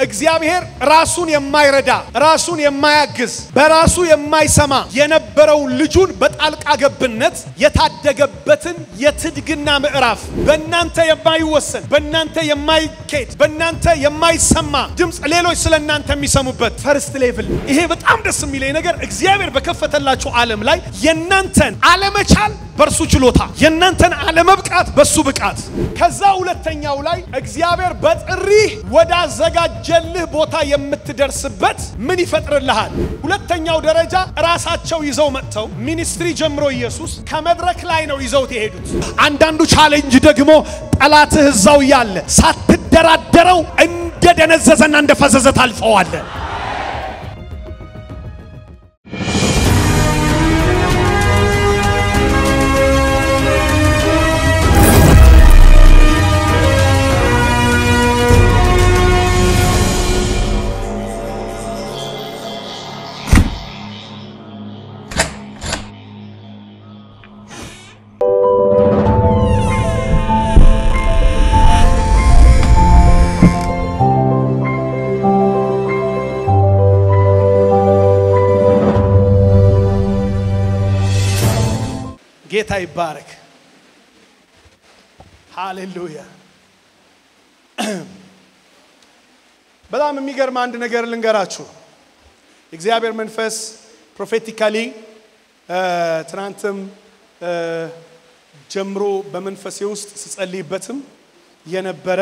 እግዚአብሔር ራሱን የማይረዳ ራሱን የማያግዝ በራሱ የማይሰማ የነበረው ልጁን በጣልቃ ገብነት የታደገበትን የትድግና ምዕራፍ በእናንተ የማይወሰን በእናንተ የማይኬድ በእናንተ የማይሰማ ድምጽ ሌሎች ስለእናንተ የሚሰሙበት ፈርስት ሌቭል ይሄ በጣም ደስ የሚለኝ ነገር እግዚአብሔር በከፈተላችሁ ዓለም ላይ የናንተን ዓለመቻል በርሱ ችሎታ የናንተን ዓለመብቃት በሱ ብቃት ከዛ ሁለተኛው ላይ እግዚአብሔር በጥሪ ወደ አዘጋጀልህ ቦታ የምትደርስበት ምን ይፈጥርልሃል ሁለተኛው ደረጃ ራሳቸው ይዘው መጥተው ሚኒስትሪ ጀምሮ ኢየሱስ ከመድረክ ላይ ነው ይዘውት የሄዱት አንዳንዱ ቻሌንጅ ደግሞ ጠላትህ እዛው ያለ ሳትደራደረው እንደደነዘዘና እንደፈዘዘ ታልፈዋል ጌታ ይባረክ ሃሌሉያ በጣም የሚገርም አንድ ነገር ልንገራችሁ እግዚአብሔር መንፈስ ፕሮፌቲካሊ ትናንትም ጀምሮ በመንፈሴ ውስጥ ሲጸልይበትም የነበረ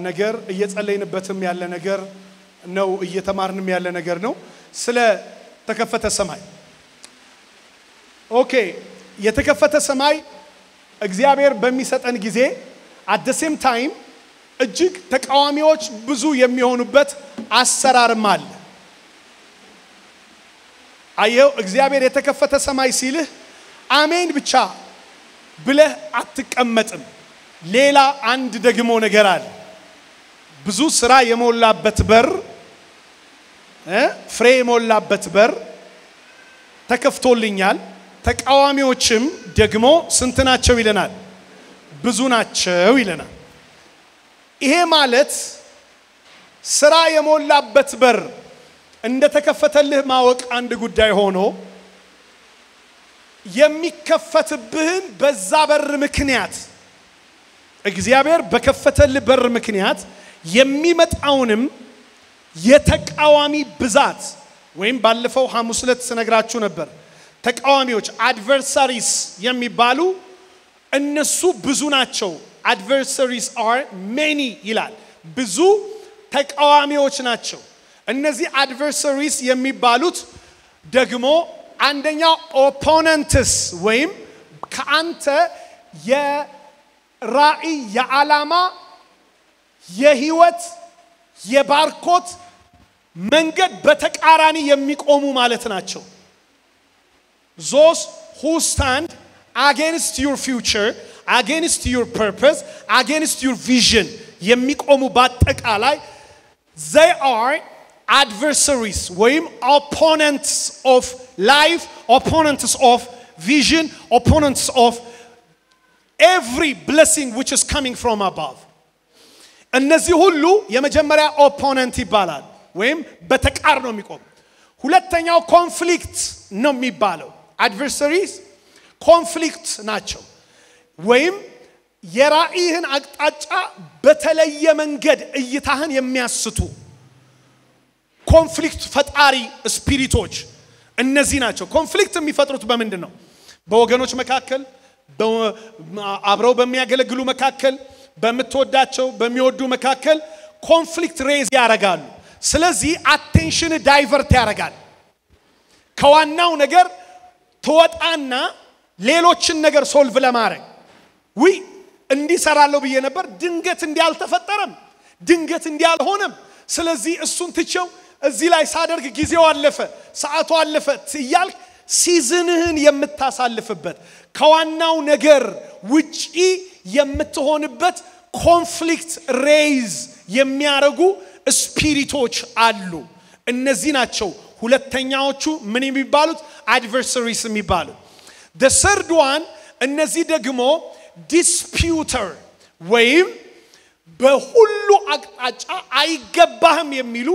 ነገር እየጸለይንበትም ያለ ነገር ነው እየተማርንም ያለ ነገር ነው ስለ ተከፈተ ሰማይ ኦኬ የተከፈተ ሰማይ እግዚአብሔር በሚሰጠን ጊዜ at the same time እጅግ ተቃዋሚዎች ብዙ የሚሆኑበት አሰራርም አለ አየው እግዚአብሔር የተከፈተ ሰማይ ሲልህ አሜን ብቻ ብለህ አትቀመጥም ሌላ አንድ ደግሞ ነገር አለ ብዙ ስራ የሞላበት በር ፍሬ የሞላበት በር ተከፍቶልኛል ተቃዋሚዎችም ደግሞ ስንት ናቸው ይለናል ብዙ ናቸው ይለናል ይሄ ማለት ስራ የሞላበት በር እንደ ተከፈተልህ ማወቅ አንድ ጉዳይ ሆኖ የሚከፈትብህን በዛ በር ምክንያት እግዚአብሔር በከፈተልህ በር ምክንያት የሚመጣውንም የተቃዋሚ ብዛት ወይም ባለፈው ሐሙስ ዕለት ስነግራችሁ ነበር ተቃዋሚዎች adversaries የሚባሉ እነሱ ብዙ ናቸው adversaries are many ይላል ብዙ ተቃዋሚዎች ናቸው እነዚህ adversaries የሚባሉት ደግሞ አንደኛው opponents ወይም ከአንተ የራእይ የዓላማ የህይወት የባርኮት መንገድ በተቃራኒ የሚቆሙ ማለት ናቸው those who stand against your future against your purpose against your vision የሚቆሙ በአጠቃላይ they are adversaries ወይም opponents of life opponents of vision opponents of every blessing which is coming from above እነዚህ ሁሉ የመጀመሪያ opponent ይባላል ወይም በተቃር ነው የሚቆም ሁለተኛው conflict ነው የሚባለው adversaries conflict ናቸው ወይም የራእይህን አቅጣጫ በተለየ መንገድ እይታህን የሚያስቱ conflict ፈጣሪ ስፒሪቶች እነዚህ ናቸው conflict የሚፈጥሩት በምንድነው በወገኖች መካከል አብረው በሚያገለግሉ መካከል በመተወዳቸው በሚወዱ መካከል conflict raise ያረጋሉ ስለዚህ attention divert ያረጋል ከዋናው ነገር ተወጣና ሌሎችን ነገር ሶልቭ ለማድረግ ወይ እንዲሰራለው በየ ነበር ድንገት እንዲያልተፈጠረም ድንገት እንዲያልሆነም ስለዚህ እሱን ትቸው እዚህ ላይ ሳደርግ ጊዜው አለፈ ሰዓቱ አለፈ ይያል ሲዝንህን የምታሳልፍበት ከዋናው ነገር ውጪ የምትሆንበት ኮንፍሊክት ሬይዝ የሚያረጉ ስፒሪቶች አሉ እነዚህ ናቸው ሁለተኛዎቹ ምን የሚባሉት adversaries የሚባሉ the third one እነዚህ ደግሞ disputer ወይም በሁሉ አቅጣጫ አይገባህም የሚሉ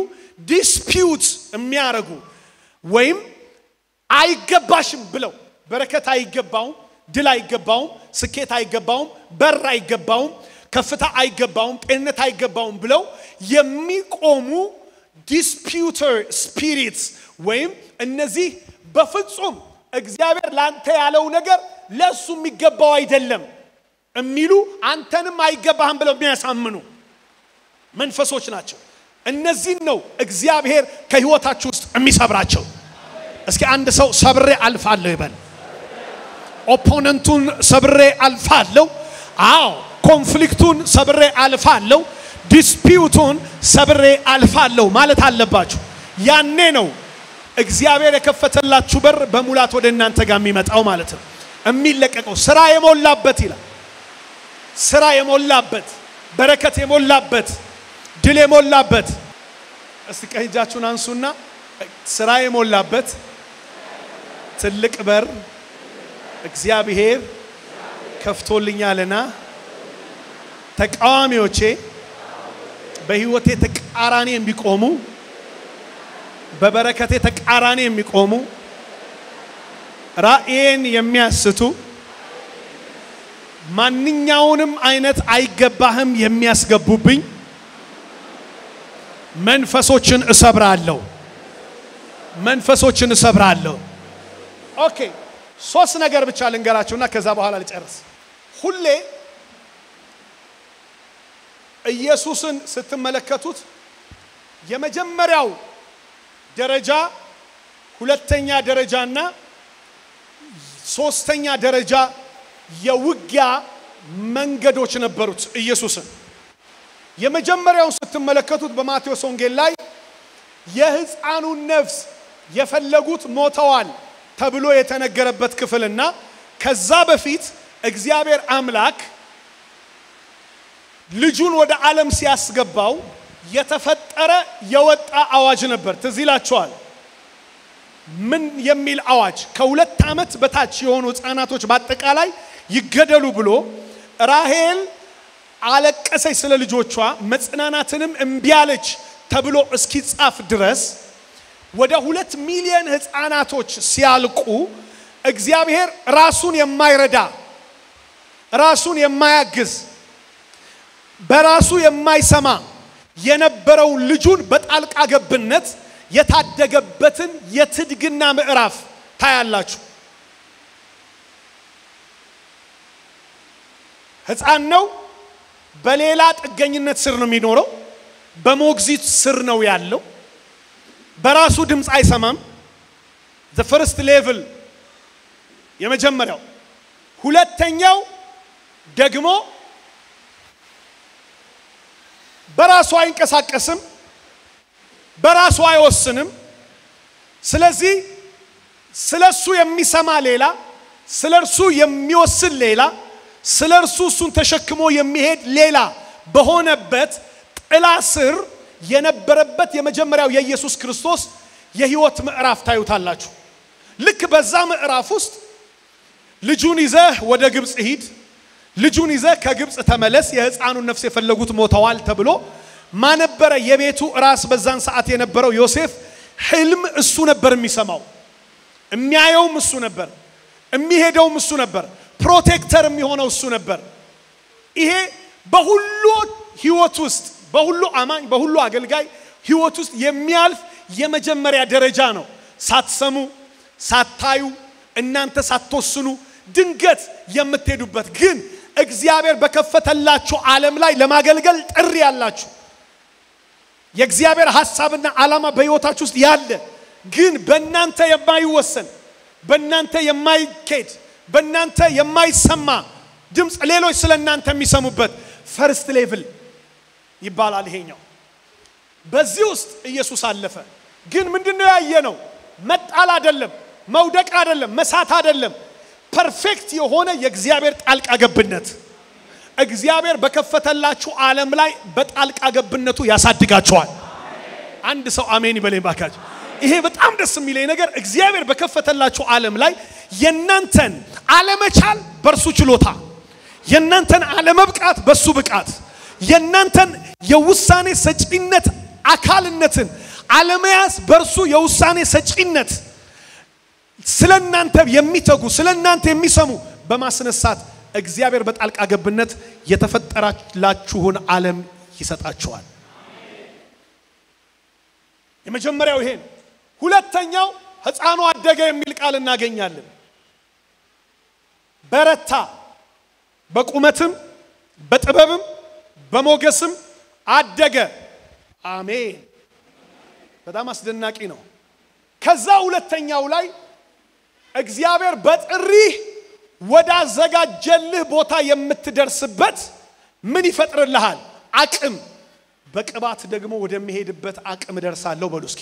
ዲስፒዩት የሚያረጉ ወይም አይገባሽም ብለው በረከት አይገባውም ድል አይገባውም ስኬት አይገባውም በር አይገባውም ከፍታ አይገባውም ጤንነት አይገባውም ብለው የሚቆሙ ዲስፒዩተር ስፒሪትስ ወይም እነዚህ በፍጹም እግዚአብሔር ላንተ ያለው ነገር ለሱ የሚገባው አይደለም የሚሉ አንተንም አይገባህም ብለው የሚያሳምኑ መንፈሶች ናቸው እነዚህ ነው እግዚአብሔር ከህይወታችሁ ውስጥ የሚሰብራቸው እስኪ አንድ ሰው ሰብሬ አልፋለሁ ይበል ኦፖነንቱን ሰብሬ አልፋለሁ አዎ ኮንፍሊክቱን ሰብሬ አልፋለሁ ዲስፒዩቱን ሰብሬ አልፋለሁ ማለት አለባችሁ ያኔ ነው እግዚአብሔር የከፈተላችሁ በር በሙላት ወደ እናንተ ጋር የሚመጣው ማለት ነው የሚለቀቀው ስራ የሞላበት ይላል ስራ የሞላበት በረከት የሞላበት ድል የሞላበት እስቲ ቀኝጃችሁን አንሱና ስራ የሞላበት ትልቅ በር እግዚአብሔር ከፍቶልኛልና ተቃዋሚዎቼ በህይወቴ ተቃራኒ የሚቆሙ በበረከቴ ተቃራኒ የሚቆሙ ራእይን የሚያስቱ ማንኛውንም አይነት አይገባህም የሚያስገቡብኝ መንፈሶችን እሰብራለሁ ኦኬ ሶስት ነገር ብቻ ልንገራችሁና ከዛ በኋላ ልጨርስ ሁሌ ኢየሱስን ስትመለከቱት የመጀመሪያው ደረጃ ሁለተኛ ደረጃና ሶስተኛ ደረጃ የውጊያ መንገዶች ነበሩት ኢየሱስን የመጀመሪያው ስትመለከቱት በማቴዎስ ወንጌል ላይ የሕፃኑን ነፍስ የፈለጉት ሞተዋል ተብሎ የተነገረበት ክፍልና ከዛ በፊት እግዚአብሔር አምላክ ልጁን ወደ ዓለም ሲያስገባው የተፈጠረ የወጣ አዋጅ ነበር ትዝ ይላችኋል ምን የሚል አዋጅ ከሁለት ዓመት በታች የሆኑ ህፃናቶች በአጠቃላይ ይገደሉ ብሎ ራሔል አለቀሰች ስለ ልጆቿ መጽናናትንም እንቢያለች ተብሎ እስኪጻፍ ድረስ ወደ 2 ሚሊዮን ህፃናቶች ሲያልቁ እግዚአብሔር ራሱን የማይረዳ ራሱን የማያግዝ በራሱ የማይሰማ የነበረው ልጁን በጣልቃ ገብነት የታደገበትን የትድግና ምዕራፍ ታያላችሁ ህፃን ነው በሌላ ጥገኝነት ስር ነው የሚኖረው በሞግዚት ስር ነው ያለው በራሱ ድምጽ አይሰማም the first level የመጀመሪያው ሁለተኛው ደግሞ በራሱ አይንቀሳቀስም በራሱ አይወስንም ስለዚህ ስለሱ የሚሰማ ሌላ ስለርሱ የሚወስን ሌላ ስለርሱ እሱን ተሸክሞ የሚሄድ ሌላ በሆነበት ጥላ ስር የነበረበት የመጀመሪያው የኢየሱስ ክርስቶስ የህይወት ምዕራፍ ታዩታላችሁ ልክ በዛ ምዕራፍ ውስጥ ልጁን ይዘህ ወደ ግብጽ ሂድ ልጁን ይዘህ ከግብጽ ተመለስ የህፃኑን ነፍስ የፈለጉት ሞተዋል ተብሎ ማነበረ የቤቱ ራስ በዛን ሰዓት የነበረው ዮሴፍ ህልም እሱ ነበር የሚሰማው የሚያየውም እሱ ነበር የሚሄደውም እሱ ነበር ፕሮቴክተር የሚሆነው እሱ ነበር ይሄ በሁሉ ህይወት ውስጥ በሁሉ አማኝ በሁሉ አገልጋይ ህይወት ውስጥ የሚያልፍ የመጀመሪያ ደረጃ ነው ሳትሰሙ ሳታዩ እናንተ ሳትወስኑ ድንገት የምትሄዱበት ግን እግዚአብሔር በከፈተላችሁ ዓለም ላይ ለማገልገል ጥሪ ያላችሁ የእግዚአብሔር ሐሳብና ዓላማ በህይወታችሁ ውስጥ ያለ ግን በእናንተ የማይወሰን በእናንተ የማይኬድ በእናንተ የማይሰማ ድምጽ ሌሎች ስለእናንተ የሚሰሙበት ፈርስት ሌቭል ይባላል ይሄኛው በዚህ ውስጥ ኢየሱስ አለፈ ግን ምንድነው ያየነው መጣል አይደለም መውደቅ አይደለም መሳት አይደለም ፐርፌክት የሆነ የእግዚአብሔር ጣልቃ ገብነት እግዚአብሔር በከፈተላችሁ ዓለም ላይ በጣልቃ ገብነቱ ያሳድጋችኋል አንድ ሰው አሜን ይበለኝ ባካችሁ ይሄ በጣም ደስ የሚለኝ ነገር እግዚአብሔር በከፈተላችሁ ዓለም ላይ የናንተን ዓለመቻል በርሱ ችሎታ የናንተን ዓለመብቃት በሱ ብቃት የናንተን የውሳኔ ሰጪነት አካልነትን አለመያዝ በርሱ የውሳኔ ሰጪነት ስለናንተ የሚተጉ ስለናንተ የሚሰሙ በማስነሳት እግዚአብሔር በጣልቃ ገብነት የተፈጠራላችሁን ዓለም ይሰጣችኋል። የመጀመሪያው ይሄ ነው። ሁለተኛው ሕፃኑ አደገ የሚል ቃል እናገኛለን። በረታ፣ በቁመትም በጥበብም በሞገስም አደገ። አሜን። በጣም አስደናቂ ነው። ከዛ ሁለተኛው ላይ እግዚአብሔር በጥሪህ ወዳዘጋጀልህ ቦታ የምትደርስበት ምን ይፈጥርልሃል? አቅም። በቅባት ደግሞ ወደሚሄድበት አቅም ደርሳለሁ በሉ እስኪ።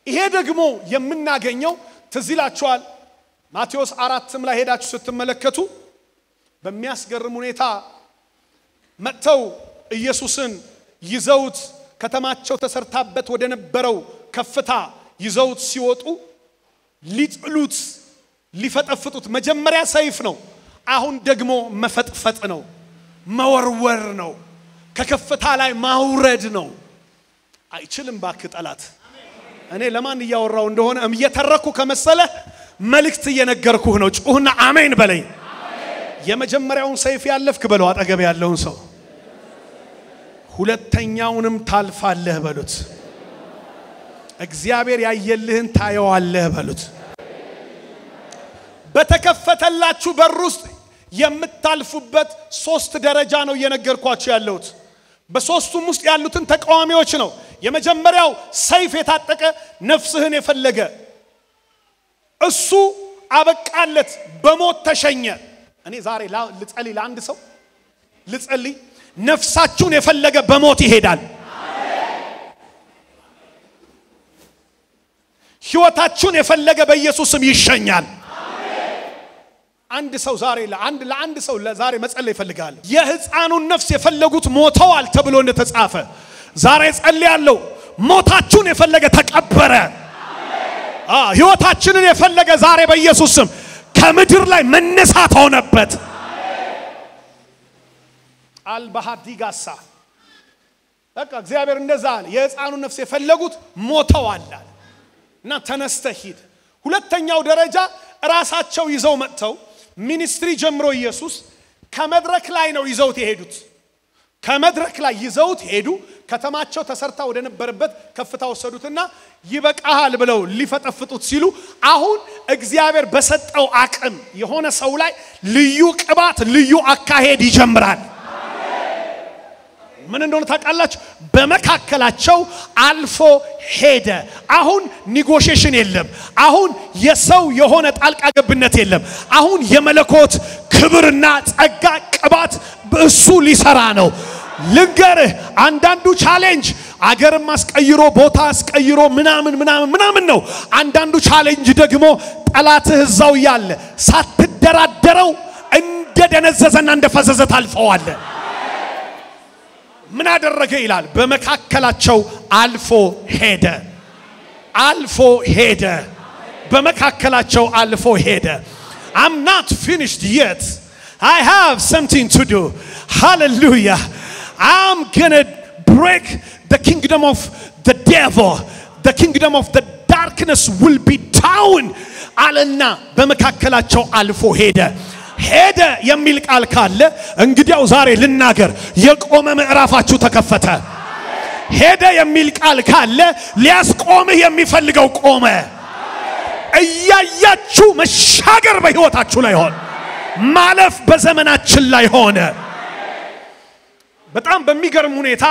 ይሄ ደግሞ የምናገኘው ትዝ ይላችኋል ማቴዎስ 4 ላይ ሄዳችሁ ስትመለከቱ በሚያስገርም ሁኔታ መጥተው ኢየሱስን ይዘውት ከተማቸው ተሰርታበት ወደ ነበረው ከፍታ ይዘውት ሲወጡ ሊጥሉት ሊፈጠፍጡት መጀመሪያ ሰይፍ ነው፣ አሁን ደግሞ መፈጥፈጥ ነው፣ መወርወር ነው፣ ከከፍታ ላይ ማውረድ ነው። አይችልም ባክ ጠላት። እኔ ለማን ያወራው እንደሆነ እየተረኩ ከመሰለ መልእክት እየነገርኩህ ነው። ጩህና አሜን በለኝ። የመጀመሪያውን ሰይፍ ያለፍክ በለው አጠገብ ያለውን ሰው ሁለተኛውንም ታልፋለህ በሉት። እግዚአብሔር ያየልህን ታየዋለህ በሉት። በተከፈተላችሁ በር ውስጥ የምታልፉበት 3 ደረጃ ነው እየነገርኳችሁ ያለሁት። በሶስቱም ውስጥ ያሉትን ተቃዋሚዎች ነው። የመጀመሪያው ሰይፍ የታጠቀ ነፍስህን የፈለገ እሱ አበቃለት፣ በሞት ተሸኘ። እኔ ዛሬ ልጸልይ ለአንድ ሰው ልጸልይ። ነፍሳችሁን የፈለገ በሞት ይሄዳል። ሕይወታችሁን የፈለገ በኢየሱስም ይሸኛል። አንድ ሰው ዛሬ ለአንድ ሰው ዛሬ መጸለይ ይፈልጋል። የሕፃኑን ነፍስ የፈለጉት ሞተዋል ተብሎ እንደተጻፈ ዛሬ ጸልያለሁ። ሞታችሁን የፈለገ ተቀበረ። ሕይወታችንን የፈለገ ዛሬ በኢየሱስም ከምድር ላይ መነሳት ሆነበት። አልባሃዲጋሳ በቃ እግዚአብሔር እንደዛ አለ። የሕፃኑን ነፍስ የፈለጉት ሞተዋል እና ተነስተህ ሂድ። ሁለተኛው ደረጃ ራሳቸው ይዘው መጥተው ሚኒስትሪ ጀምሮ ኢየሱስ ከመድረክ ላይ ነው ይዘውት የሄዱት። ከመድረክ ላይ ይዘውት ሄዱ። ከተማቸው ተሰርታ ወደ ነበረበት ከፍታ ወሰዱትና ይበቃሃል ብለው ሊፈጠፍጡት ሲሉ አሁን እግዚአብሔር በሰጠው አቅም የሆነ ሰው ላይ ልዩ ቅባት ልዩ አካሄድ ይጀምራል። ምን እንደሆነ ታውቃላችሁ? በመካከላቸው አልፎ ሄደ። አሁን ኒጎሽዬሽን የለም። አሁን የሰው የሆነ ጣልቃ ገብነት የለም። አሁን የመለኮት ክብርና ጸጋ ቅባት በእሱ ሊሰራ ነው። ልንገርህ አንዳንዱ ቻሌንጅ አገርም አስቀይሮ ቦታ አስቀይሮ ምናምን ነው። አንዳንዱ ቻሌንጅ ደግሞ ጠላትህ እዛው ያለ ሳትደራደረው እንደደነዘዘና እንደፈዘዘ ታልፈዋለ። ምን አደረገ ይላል? በመካከላቸው አልፎ ሄደ። አልፎ ሄደ። በመካከላቸው አልፎ ሄደ። I'm not finished yet. I have something to do. Hallelujah. I'm gonna break the kingdom of the devil. The kingdom of the darkness will be down. አለና በመካከላቸው አልፎ ሄደ። ሄደ የሚል ቃል ካለ እንግዲያው ዛሬ ልናገር፣ የቆመ ምዕራፋችሁ ተከፈተ። ሄደ የሚል ቃል ካለ ሊያስቆምህ የሚፈልገው ቆመ። እያያችሁ መሻገር በሕይወታችሁ ላይ ሆነ። ማለፍ በዘመናችን ላይ ሆነ። በጣም በሚገርም ሁኔታ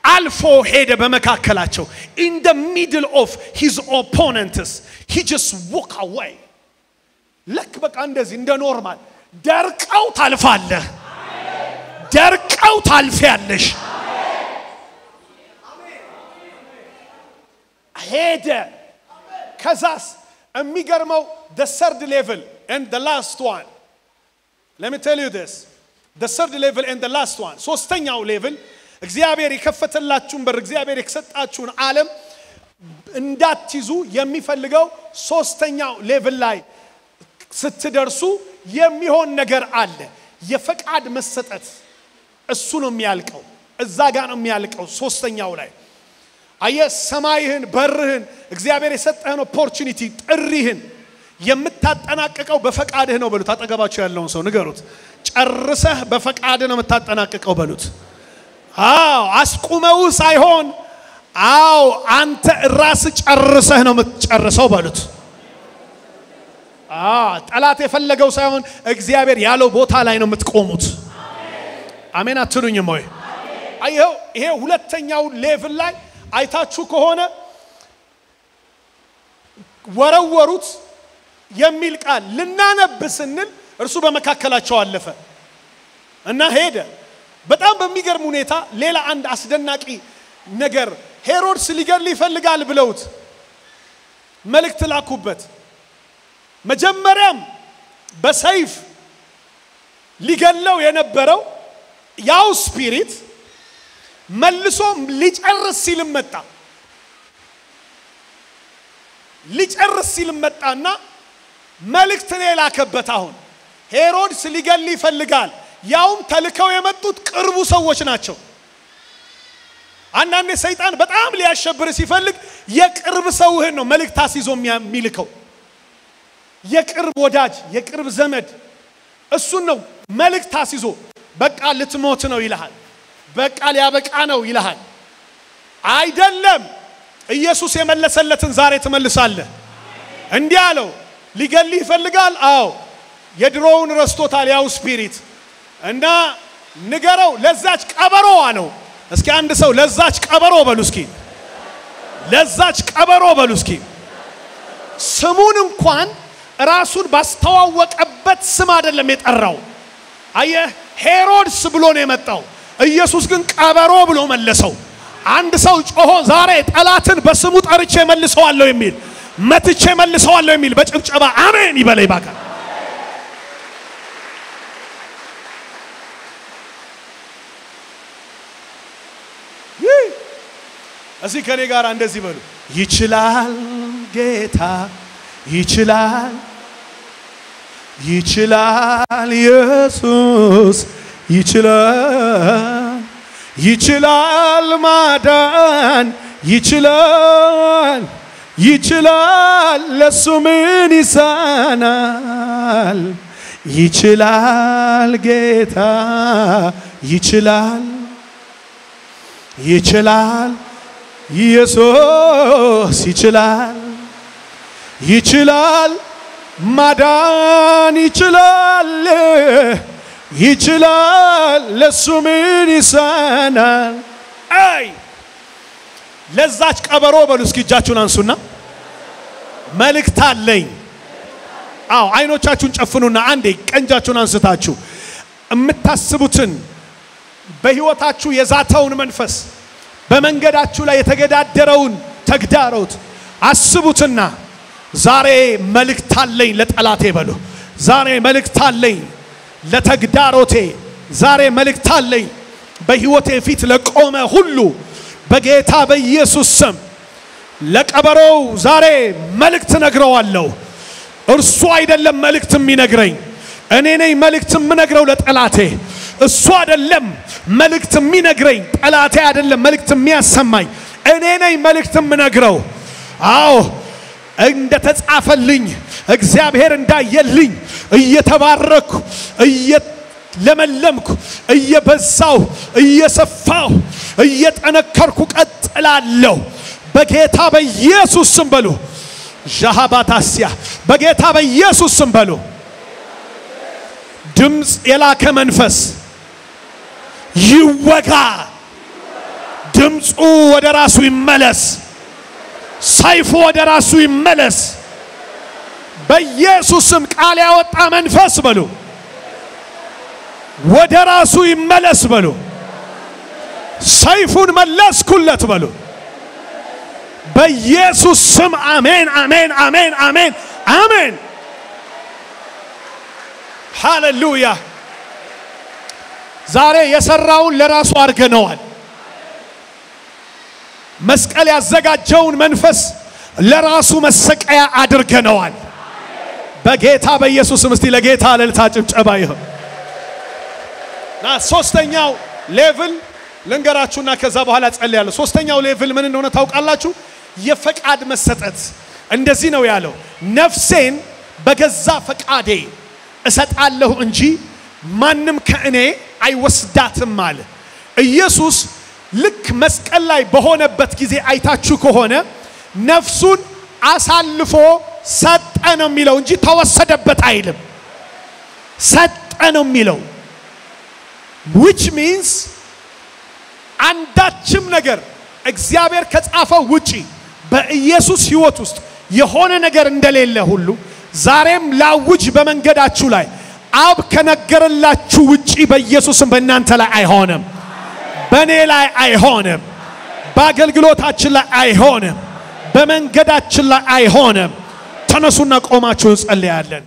አልፎ ሄደ በመካከላቸው። in the middle of his opponents he just walk away. ለክ በቃ እንደዚህ እንደ ኖርማል ደርቀው ታልፋለህ። ደርቀው ታልፊያለሽ። ሄደ። ከዛስ የሚገርመው the third level and the last one. Let me tell you this. The third level and the last one. ሶስተኛው ሌቭል እግዚአብሔር የከፈተላችሁን በር እግዚአብሔር የከሰጣችሁን ዓለም እንዳትይዙ የሚፈልገው ሶስተኛው ሌቭል ላይ ስትደርሱ የሚሆን ነገር አለ። የፈቃድ መሰጠት እሱ ነው የሚያልቀው እዛ ጋር ነው የሚያልቀው ሶስተኛው ላይ አየ ሰማይህን በርህን እግዚአብሔር የሰጠህን ኦፖርቹኒቲ ጥሪህን የምታጠናቀቀው በፈቃድህ ነው በሉት አጠገባችሁ ያለውን ሰው ንገሩት ጨርሰህ በፈቃድህ ነው የምታጠናቀቀው በሉት አው አስቁመው ሳይሆን አው አንተ ራስ ጨርሰህ ነው የምትጨርሰው በሉት ጠላት የፈለገው ሳይሆን እግዚአብሔር ያለው ቦታ ላይ ነው የምትቆሙት አሜን አትሉኝም ወይ አየው ይሄ ሁለተኛው ሌቭል ላይ አይታችሁ ከሆነ ወረወሩት የሚል ቃል ልናነብስንል እርሱ በመካከላቸው አለፈ እና ሄደ በጣም በሚገርም ሁኔታ ሌላ አንድ አስደናቂ ነገር ሄሮድስ ሊገል ይፈልጋል ብለውት መልእክት ላኩበት መጀመሪያም በሰይፍ ሊገለው የነበረው ያው ስፒሪት መልሶ ሊጨርስ ሲል መጣና መልእክት ላከበት አሁን ሄሮድስ ሊገል ይፈልጋል ያውም ተልከው የመጡት ቅርቡ ሰዎች ናቸው አንዳንዴ ሰይጣን በጣም ሊያሸብር ሲፈልግ የቅርብ ሰውህን ነው መልእክት አስይዞ የሚልከው የቅርብ ወዳጅ የቅርብ ዘመድ እሱን ነው መልእክት አስይዞ በቃ ልትሞት ነው ይልሃል በቃ ሊያበቃ ነው ይልሃል አይደለም ኢየሱስ የመለሰለትን ዛሬ ተመልሳለህ እንዲህ አለው ሊገል ይፈልጋል አው የድሮውን ረስቶታል ያው ስፒሪት እና ንገረው ለዛች ቀበሮ አለው እስኪ አንድ ሰው ለዛች ቀበሮ በሉ እስኪ ለዛች ቀበሮ በሉ እስኪ ስሙን እንኳን ራሱን ባስተዋወቀበት ስም አይደለም የጠራው አየ ሄሮድስ ብሎ ነው የመጣው ኢየሱስ ግን ቀበሮ ብሎ መለሰው አንድ ሰው ጮሆ ዛሬ ጠላትን በስሙ ጠርቼ መልሰዋለሁ የሚል መትቼ መልሰዋለሁ የሚል በጭብጨባ አሜን ይበለይ ባካ እዚህ ከኔ ጋር እንደዚህ በሉ ይችላል ጌታ ይችላል ኢየሱስ ይችላል ማዳን ይችላል ለሱ ምን ይሳናል ይችላል ጌታ ይችላል ኢየሱስ ይችላል ማዳን ይችላል ለሱ ምን ይሳናል አይ ለዛች ቀበሮ በሉ እስኪ እጃችሁን አንሱና መልእክት አለኝ አው አይኖቻችሁን ጨፍኑና አንዴ ቀንጃችሁን አንስታችሁ እምታስቡትን በህይወታችሁ የዛተውን መንፈስ በመንገዳችሁ ላይ የተገዳደረውን ተግዳሮት አስቡትና ዛሬ መልእክት አለኝ ለጠላቴ በሉ ዛሬ መልእክት አለኝ ለተግዳሮቴ ዛሬ መልእክት አለኝ በህይወቴ ፊት ለቆመ ሁሉ በጌታ በኢየሱስ ስም ለቀበሮው ዛሬ መልእክት ነግረዋለሁ እርሱ አይደለም መልእክት የሚነግረኝ እኔ ነኝ መልእክት የምነግረው ለጠላቴ እሱ አይደለም መልእክት የሚነግረኝ ጠላቴ አይደለም መልእክት የሚያሰማኝ እኔ ነኝ መልእክት የምነግረው አዎ እንደ ተጻፈልኝ እግዚአብሔር እንዳየልኝ እየተባረኩ እየለመለምኩ እየበዛው እየሰፋው እየጠነከርኩ ቀጥላለሁ በጌታ በኢየሱስ ስም በሉ ጃሃባታሲያ በጌታ በኢየሱስ ስም በሉ ድምጽ የላከ መንፈስ ይወጋ ድምጹ ወደ ራሱ ይመለስ ሰይፉ ወደ ራሱ ይመለስ በኢየሱስ ስም ቃል ያወጣ መንፈስ በሉ ወደ ራሱ ይመለስ በሉ ሰይፉን መለስኩለት በሉ በኢየሱስ ስም አሜን አሜን አሜን አሜን አሜን ሃሌሉያ ዛሬ የሰራውን ለራሱ አርገነዋል መስቀል ያዘጋጀውን መንፈስ ለራሱ መሰቀያ አድርገነዋል በጌታ በኢየሱስ ስም እስቲ ለጌታ ለልታ ጭብጨባ ይሁን ሶስተኛው ሌቭል ልንገራችሁና ከዛ በኋላ ጸልያለሁ ሶስተኛው ሌቭል ምን እንደሆነ ታውቃላችሁ የፈቃድ መሰጠት እንደዚህ ነው ያለው ነፍሴን በገዛ ፈቃዴ እሰጣለሁ እንጂ ማንንም ከእኔ አይወስዳትም አለ ኢየሱስ ልክ መስቀል ላይ በሆነበት ጊዜ አይታችሁ ከሆነ ነፍሱን አሳልፎ ሰጠ ነው የሚለው እንጂ ተወሰደበት አይልም ሰጠ ነው የሚለው which means አንዳችም ነገር እግዚአብሔር ከጻፈው ውጪ በኢየሱስ ሕይወት ውስጥ የሆነ ነገር እንደሌለ ሁሉ ዛሬም ላውጅ በመንገዳችሁ ላይ አብ ከነገረላችሁ ውጪ በኢየሱስም በእናንተ ላይ አይሆንም በኔ ላይ አይሆንም በአገልግሎታችን ላይ አይሆንም በመንገዳችን ላይ አይሆንም ተነሱና ቆማችሁ እንጸልያለን